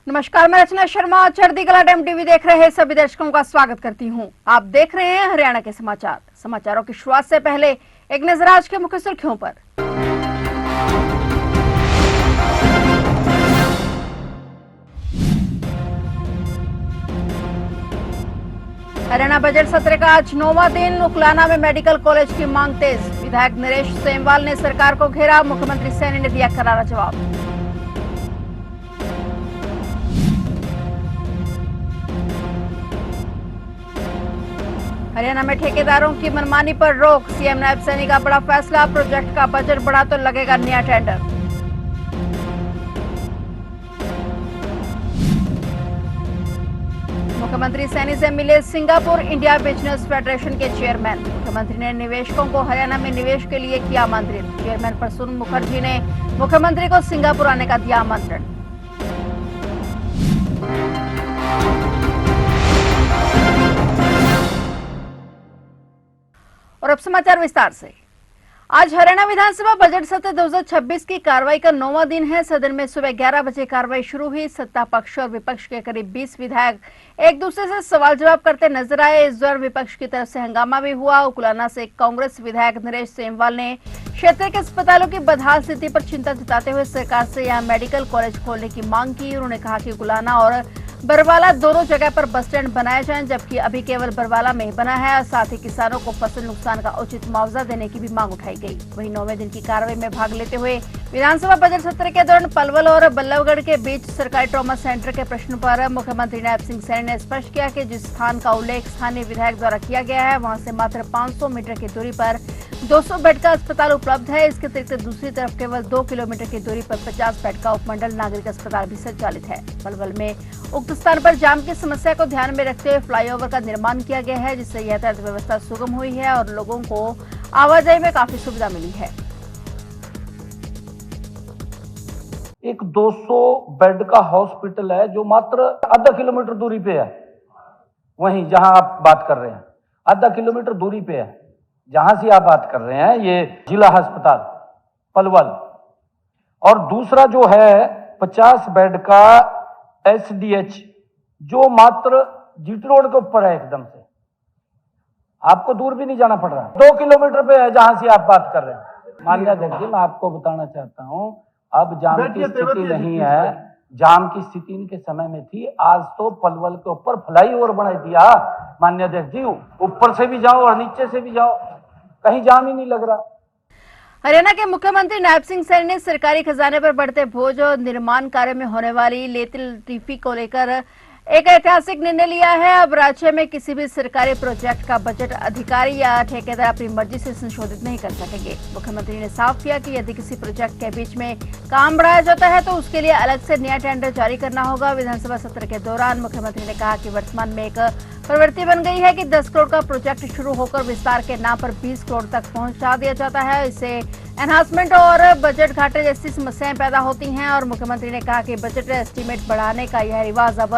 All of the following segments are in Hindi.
नमस्कार, मैं रचना शर्मा चढ़ती कला टाइम टीवी देख रहे सभी दर्शकों का स्वागत करती हूं। आप देख रहे हैं हरियाणा के समाचार। समाचारों की शुरुआत से पहले एक नजर आज के मुख्य सुर्खियों पर। हरियाणा बजट सत्र का आज 9वां दिन। उकलाना में मेडिकल कॉलेज की मांग तेज। विधायक नरेश सेमवाल ने सरकार को घेरा। मुख्यमंत्री सैनी ने दिया करारा जवाब। हरियाणा में ठेकेदारों की मनमानी पर रोक। सीएम नायब सैनी का बड़ा फैसला। प्रोजेक्ट का बजट बढ़ा तो लगेगा नया टेंडर। मुख्यमंत्री सैनी से मिले सिंगापुर इंडिया बिजनेस फेडरेशन के चेयरमैन। मुख्यमंत्री ने निवेशकों को हरियाणा में निवेश के लिए किया आमंत्रित। चेयरमैन प्रसून मुखर्जी ने मुख्यमंत्री को सिंगापुर आने का दिया आमंत्रण। और अब समाचार विस्तार से। आज हरियाणा विधानसभा बजट सत्र 2026 की कार्रवाई का 9वां दिन है। सदन में सुबह 11 बजे कार्रवाई शुरू हुई। सत्ता पक्ष और विपक्ष के करीब 20 विधायक एक दूसरे से सवाल जवाब करते नजर आए। इस दौरान विपक्ष की तरफ से हंगामा भी हुआ। उकुलाना से कांग्रेस विधायक नरेश सेमवाल ने क्षेत्र के अस्पतालों की बदहाल स्थिति पर चिंता जताते हुए सरकार से यहां मेडिकल कॉलेज खोलने की मांग की। उन्होंने कहा कि उकुलाना और बरवाला दोनों जगह पर बस स्टैंड बनाए जाएं, जबकि अभी केवल बरवाला में बना है। साथ ही किसानों को फसल नुकसान का उचित मुआवजा देने की भी मांग उठाई गई। वहीं 9वें दिन की कार्रवाई में भाग लेते हुए विधानसभा बजट सत्र के दौरान पलवल और बल्लभगढ़ के बीच सरकारी ट्रॉमा सेंटर के प्रश्न पर मुख्यमंत्री नायब सिंह सैनी ने स्पष्ट किया कि जिस स्थान का उल्लेख स्थानीय विधायक द्वारा किया गया है वहां से मात्र 500 मीटर की दूरी पर 200 बेड का अस्पताल उपलब्ध है। इसके अतिरिक्त दूसरी तरफ केवल 2 किलोमीटर की दूरी पर 50 बेड का उपमंडल नागरिक अस्पताल भी संचालित है। पलवल में उक्त स्थान पर जाम की समस्या को ध्यान में रखते हुए फ्लाईओवर का निर्माण किया गया है, जिससे यातायात व्यवस्था सुगम हुई है और लोगों को आवाजाही में काफी सुविधा मिली है। एक 200 बेड का हॉस्पिटल है जो मात्र आधा किलोमीटर दूरी पे है। वहीं जहां आप बात कर रहे हैं आधा किलोमीटर दूरी पे है, जहां से आप बात कर रहे हैं ये जिला अस्पताल पलवल। और दूसरा जो है 50 बेड का एसडीएच जो मात्र जीटी रोड के ऊपर है एकदम से, आपको दूर भी नहीं जाना पड़ रहा, 2 किलोमीटर पे है जहां से आप बात कर रहे हैं। मान्य अध्यक्ष जी, मैं आपको बताना चाहता हूं अब जाम की स्थिति नहीं है। जाम की स्थिति इनके समय में थी, आज तो पलवल के ऊपर फ्लाईओवर बना दिया। मान्य अध्यक्ष जी, ऊपर से भी जाओ और नीचे से भी जाओ, कहीं जाम ही नहीं लग रहा। हरियाणा के मुख्यमंत्री नायब सिंह सैनी ने सरकारी खजाने पर बढ़ते बोझ और निर्माण कार्य में होने वाली लेटलटीफी को लेकर एक ऐतिहासिक निर्णय लिया है। अब राज्य में किसी भी सरकारी प्रोजेक्ट का बजट अधिकारी या ठेकेदार अपनी मर्जी से संशोधित नहीं कर सकेंगे। मुख्यमंत्री ने साफ किया कि यदि किसी प्रोजेक्ट के बीच में काम बढ़ाया जाता है तो उसके लिए अलग से नया टेंडर जारी करना होगा। विधानसभा सत्र के दौरान मुख्यमंत्री ने कहा कि वर्तमान में एक प्रवृत्ति बन गई है कि 10 करोड़ का प्रोजेक्ट शुरू होकर विस्तार के नाम पर 20 करोड़ तक पहुंचा दिया जाता है। इससे एनहांसमेंट और बजट घाटे जैसी समस्याएं पैदा होती हैं। और मुख्यमंत्री ने कहा कि बजट एस्टीमेट बढ़ाने का यह रिवाज अब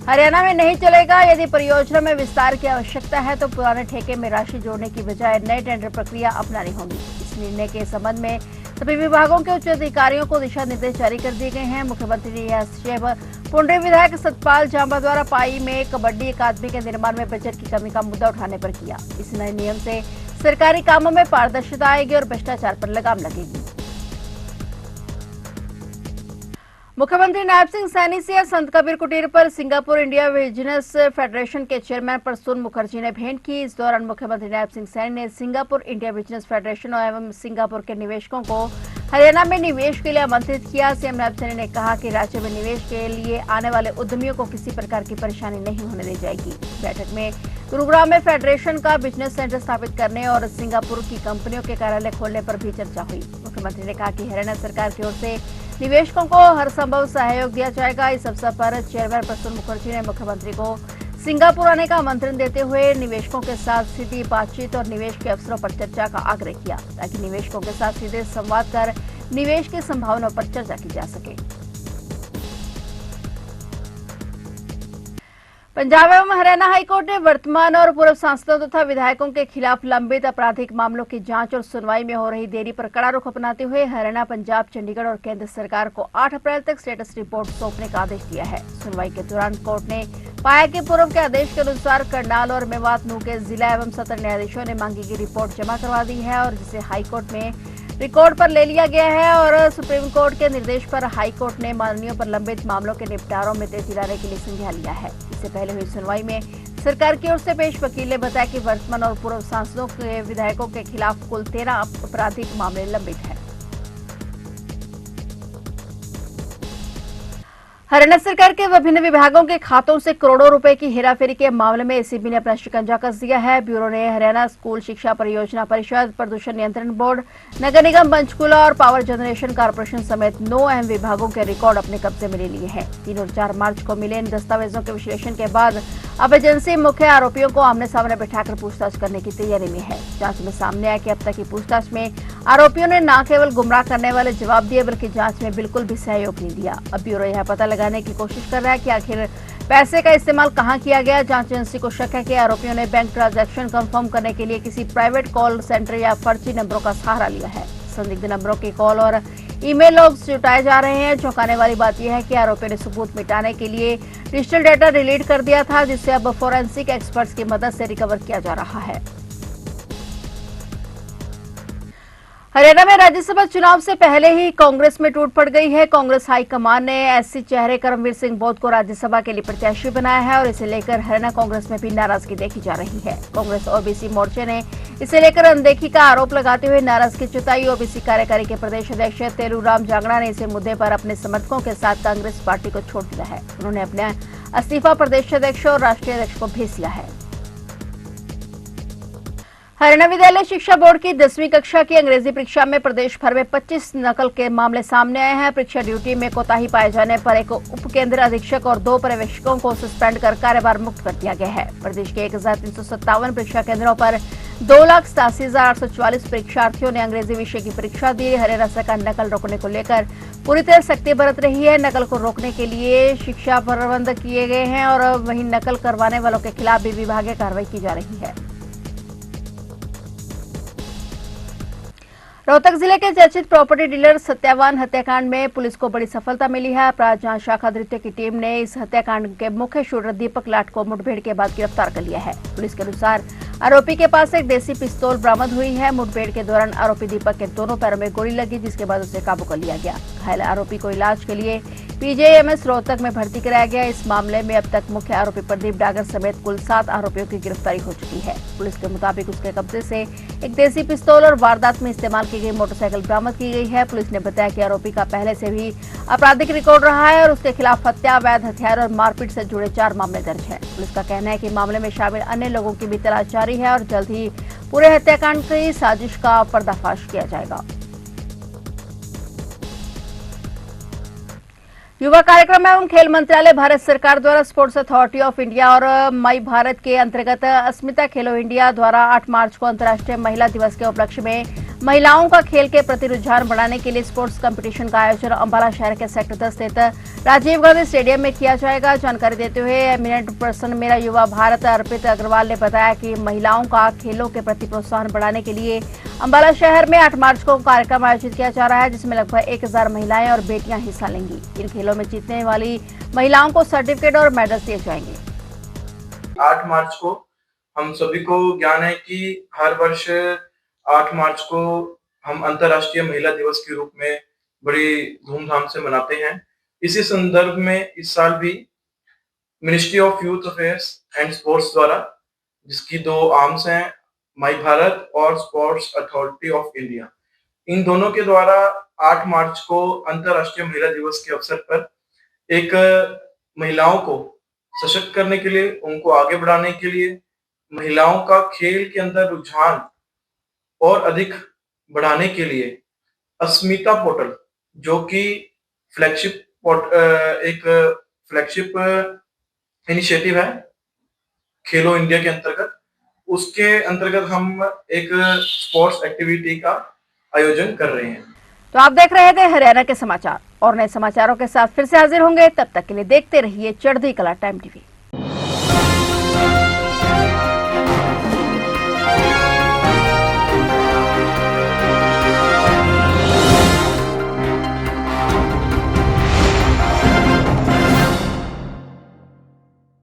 हरियाणा में नहीं चलेगा। यदि परियोजना में विस्तार की आवश्यकता है तो पुराने ठेके में राशि जोड़ने की बजाय नए टेंडर प्रक्रिया अपनानी होगी। इस निर्णय के संबंध में सभी विभागों के उच्च अधिकारियों को दिशा निर्देश जारी कर दिए गए हैं। मुख्यमंत्री ने यह आक्षेप पुंडरी विधायक सतपाल जांबा द्वारा पाई में कबड्डी अकादमी के निर्माण में बजट की कमी का मुद्दा उठाने पर किया। इस नए नियम से सरकारी कामों में पारदर्शिता आएगी और भ्रष्टाचार पर लगाम लगेगी। मुख्यमंत्री नायब सिंह सैनी से संत कबीर कुटीर पर सिंगापुर इंडिया बिजनेस फेडरेशन के चेयरमैन प्रसून मुखर्जी ने भेंट की। इस दौरान मुख्यमंत्री नायब सिंह सैनी ने सिंगापुर इंडिया बिजनेस फेडरेशन एवं सिंगापुर के निवेशकों को हरियाणा में निवेश के लिए आमंत्रित किया। सीएम नायब सैनी ने कहा कि राज्य में निवेश के लिए आने वाले उद्यमियों को किसी प्रकार की परेशानी नहीं होने दी जाएगी। बैठक में गुरुग्राम में फेडरेशन का बिजनेस सेंटर स्थापित करने और सिंगापुर की कंपनियों के कार्यालय खोलने पर भी चर्चा हुई। मुख्यमंत्री ने कहा कि हरियाणा सरकार की ओर से निवेशकों को हर संभव सहयोग दिया जाएगा। इस अवसर पर चेयरमैन प्रसून मुखर्जी ने मुख्यमंत्री को सिंगापुर आने का आमंत्रण देते हुए निवेशकों के साथ सीधी बातचीत और निवेश के अवसरों पर चर्चा का आग्रह किया, ताकि निवेशकों के साथ सीधे संवाद कर निवेश की संभावनाओं पर चर्चा की जा सके। पंजाब एवं हरियाणा हाईकोर्ट ने वर्तमान और पूर्व सांसदों तथा विधायकों के खिलाफ लंबित आपराधिक मामलों की जांच और सुनवाई में हो रही देरी पर कड़ा रुख अपनाते हुए हरियाणा, पंजाब, चंडीगढ़ और केंद्र सरकार को 8 अप्रैल तक स्टेटस रिपोर्ट सौंपने का आदेश दिया है। सुनवाई के दौरान कोर्ट ने पाया कि पूर्व के आदेश के अनुसार करनाल और मेवात नू के जिला एवं सत्र न्यायाधीशों ने मांगी गई रिपोर्ट जमा करवा दी है और जिसे हाईकोर्ट में रिकॉर्ड पर ले लिया गया है और सुप्रीम कोर्ट के निर्देश पर हाई कोर्ट ने माननीयों पर लंबित मामलों के निपटारों में तेजी लाने के लिए संज्ञान लिया है। इससे पहले हुई सुनवाई में सरकार की ओर से पेश वकील ने बताया कि वर्तमान और पूर्व सांसदों के विधायकों के खिलाफ कुल 13 आपराधिक मामले लंबित हैं। हरियाणा सरकार के विभिन्न विभागों के खातों से करोड़ों रुपए की हेराफेरी के मामले में एसीबी ने अपना शिकंजा कस दिया है। ब्यूरो ने हरियाणा स्कूल शिक्षा परियोजना परिषद, प्रदूषण नियंत्रण बोर्ड, नगर निगम पंचकूला और पावर जनरेशन कॉर्पोरेशन समेत 9 अहम विभागों के रिकॉर्ड अपने कब्जे में ले लिए हैं। 3 और 4 मार्च को मिले इन दस्तावेजों के विश्लेषण के बाद अब एजेंसी मुख्य आरोपियों को आमने सामने बिठाकर पूछताछ करने की तैयारी में है। जांच में सामने आया कि अब तक की पूछताछ में आरोपियों ने न केवल गुमराह करने वाले जवाब दिए बल्कि जांच में बिल्कुल भी सहयोग नहीं दिया। अब ब्यूरो यह पता लगाने की कोशिश कर रहा है कि आखिर पैसे का इस्तेमाल कहां किया गया। जांच एजेंसी को शक है कि आरोपियों ने बैंक ट्रांजैक्शन कंफर्म करने के लिए किसी प्राइवेट कॉल सेंटर या फर्जी नंबरों का सहारा लिया है। संदिग्ध नंबरों के कॉल और ईमेल लॉग्स जुटाए जा रहे हैं। चौंकाने वाली बात यह है कि आरोपियों ने सबूत मिटाने के लिए डिजिटल डेटा डिलीट कर दिया था, जिसे अब फोरेंसिक एक्सपर्ट्स की मदद से रिकवर किया जा रहा है। हरियाणा में राज्यसभा चुनाव से पहले ही कांग्रेस में टूट पड़ गई है। कांग्रेस हाईकमान ने एससी चेहरे करमवीर सिंह बौद्ध को राज्यसभा के लिए प्रत्याशी बनाया है और इसे लेकर हरियाणा कांग्रेस में भी नाराजगी देखी जा रही है। कांग्रेस ओबीसी मोर्चे ने इसे लेकर अनदेखी का आरोप लगाते हुए नाराजगी जताई। ओबीसी कार्यकारी के प्रदेश अध्यक्ष तेलूराम जांगड़ा ने इसे मुद्दे पर अपने समर्थकों के साथ कांग्रेस पार्टी को छोड़ दिया है। उन्होंने अपना इस्तीफा प्रदेश अध्यक्ष और राष्ट्रीय अध्यक्ष को भेज दिया है। हरियाणा विद्यालय शिक्षा बोर्ड की 10वीं कक्षा की अंग्रेजी परीक्षा में प्रदेश भर में 25 नकल के मामले सामने आए हैं। परीक्षा ड्यूटी में कोताही पाए जाने पर एक उप केंद्र अधीक्षक और 2 पर्यवेक्षकों को सस्पेंड कर कार्यभार मुक्त कर दिया गया है। प्रदेश के 1357 परीक्षा केंद्रों पर 2,87,844 परीक्षार्थियों ने अंग्रेजी विषय की परीक्षा दी। हरियाणा सरकार नकल रोकने को लेकर पूरी तरह सख्ती बरत रही है। नकल को रोकने के लिए शिक्षा प्रबंध किए गए हैं और वहीं नकल करवाने वालों के खिलाफ भी विभागीय कार्रवाई की जा रही है। रोहतक जिले के चर्चित प्रॉपर्टी डीलर सत्यावान हत्याकांड में पुलिस को बड़ी सफलता मिली है। अपराध जांच शाखा द्वितीय की टीम ने इस हत्याकांड के मुख्य शूटर दीपक लाट को मुठभेड़ के बाद गिरफ्तार कर लिया है। पुलिस के अनुसार आरोपी के पास एक देसी पिस्तौल बरामद हुई है। मुठभेड़ के दौरान आरोपी दीपक के दोनों पैरों में गोली लगी, जिसके बाद उसे काबू कर लिया गया। घायल आरोपी को इलाज के लिए पीजीआईएमएस रोहतक में भर्ती कराया गया। इस मामले में अब तक मुख्य आरोपी प्रदीप डागर समेत कुल 7 आरोपियों की गिरफ्तारी हो चुकी है। पुलिस के मुताबिक उसके कब्जे से एक देसी पिस्तौल और वारदात में इस्तेमाल की गई मोटरसाइकिल बरामद की गई है। पुलिस ने बताया कि आरोपी का पहले से भी आपराधिक रिकॉर्ड रहा है और उसके खिलाफ हत्या, अवैध हथियार और मारपीट से जुड़े 4 मामले दर्ज है। पुलिस का कहना है कि मामले में शामिल अन्य लोगों की भी तलाश जारी है और जल्द ही पूरे हत्याकांड की साजिश का पर्दाफाश किया जाएगा। युवा कार्यक्रम एवं खेल मंत्रालय भारत सरकार द्वारा स्पोर्ट्स अथॉरिटी ऑफ इंडिया और माई भारत के अंतर्गत अस्मिता खेलो इंडिया द्वारा 8 मार्च को अंतर्राष्ट्रीय महिला दिवस के उपलक्ष्य में महिलाओं का खेल के प्रति रुझान बढ़ाने के लिए स्पोर्ट्स कंपटीशन का आयोजन अंबाला शहर के सेक्टर 10 स्थित राजीव गांधी स्टेडियम में किया जाएगा। जानकारी देते हुए एमिनेंट पर्सन मेरा युवा भारत अर्पित अग्रवाल ने बताया कि महिलाओं का खेलों के प्रति प्रोत्साहन बढ़ाने के लिए अंबाला शहर में 8 मार्च को कार्यक्रम आयोजित किया जा रहा है, जिसमें लगभग 1000 महिलाएं और बेटियां हिस्सा लेंगी। इन खेलों में जीतने वाली महिलाओं को सर्टिफिकेट और मेडल दिए जाएंगे। 8 मार्च को हम सभी को ज्ञान है कि हर वर्ष 8 मार्च को हम अंतर्राष्ट्रीय महिला दिवस के रूप में बड़ी धूमधाम से मनाते हैं। इसी संदर्भ में इस साल भी ministry of youth affairs and sports द्वारा, जिसकी 2 आर्म्स हैं, माई भारत और स्पोर्ट्स अथॉरिटी ऑफ इंडिया, इन दोनों के द्वारा 8 मार्च को अंतर्राष्ट्रीय महिला दिवस के अवसर पर एक महिलाओं को सशक्त करने के लिए, उनको आगे बढ़ाने के लिए, महिलाओं का खेल के अंदर रुझान और अधिक बढ़ाने के लिए अस्मिता पोर्टल, जो कि एक फ्लैगशिप इनिशिएटिव है खेलो इंडिया के अंतर्गत, उसके अंतर्गत हम एक स्पोर्ट्स एक्टिविटी का आयोजन कर रहे हैं। तो आप देख रहे थे हरियाणा के समाचार और नए समाचारों के साथ फिर से हाजिर होंगे। तब तक के लिए देखते रहिए चढ़ती कला टाइम टीवी।